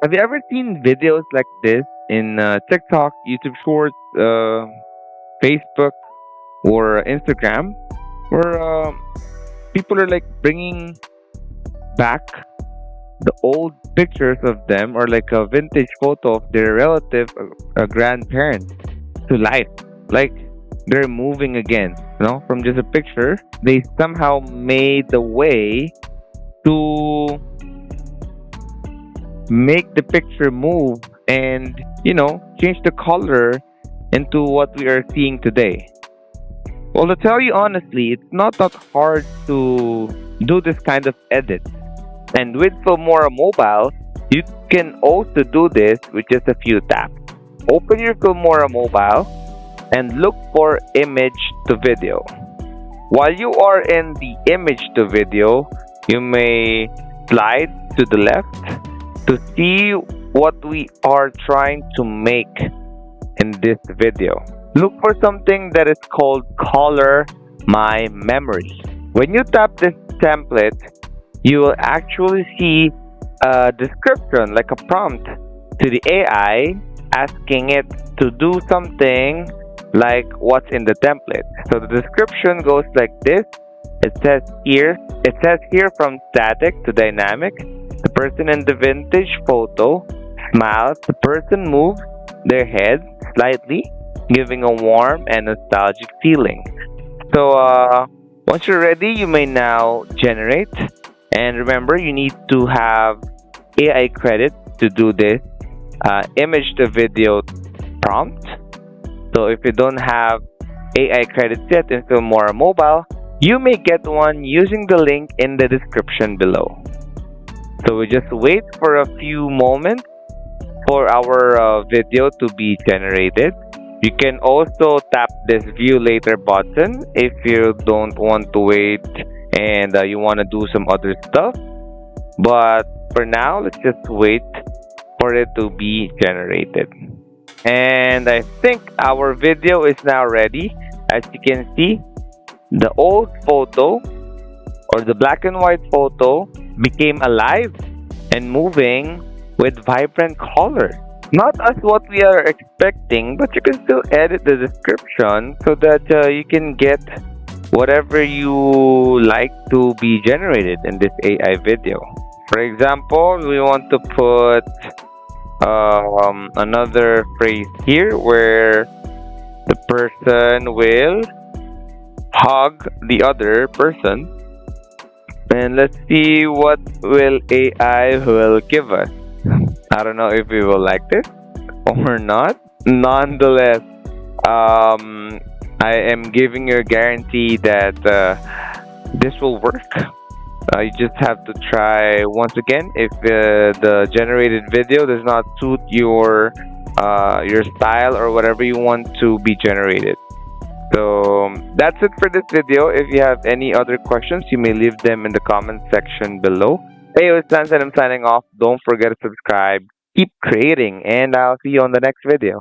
Have you ever seen videos like this in TikTok, YouTube Shorts, Facebook, or Instagram, where people are like bringing back the old pictures of them or like a vintage photo of their relative, grandparents to life? Like they're moving again, from just a picture. They somehow made the way to make the picture move and change the color into what we are seeing today. Well, to tell you honestly, it's not that hard to do this kind of edit. And with Filmora Mobile, you can also do this with just a few taps. Open your Filmora Mobile and look for image to video. While you are in the image to video, you may slide to the left to see what we are trying to make in this video. Look for something that is called Color My Memory. When you tap this template, you will actually see a description, like a prompt to the AI, asking it to do something like what's in the template. So the description goes like this. It says here from static to dynamic. The person in the vintage photo smiles. The person moves their head slightly, giving a warm and nostalgic feeling. So once you're ready, you may now generate. And remember, you need to have AI credit to do this image to video prompt. So if you don't have AI credit yet in Filmora Mobile, you may get one using the link in the description below. So we just wait for a few moments for our video to be generated. You can also tap this view later button if you don't want to wait and you want to do some other stuff. But for now, let's just wait for it to be generated. And I think our video is now ready. As you can see, the old photo or the black and white photo became alive and moving with vibrant color. Not as what we are expecting, but you can still edit the description so that you can get whatever you like to be generated in this AI video. For example, we want to put another phrase here where the person will hug the other person. And let's see what will AI will give us. I don't know if we will like this or not. Nonetheless, I am giving you a guarantee that this will work. You just have to try once again. If the generated video does not suit your style or whatever you want to be generated. So that's it for this video. If you have any other questions, you may leave them in the comment section below. Hey, it's Lance and I'm signing off. Don't forget to subscribe. Keep creating, and I'll see you on the next video.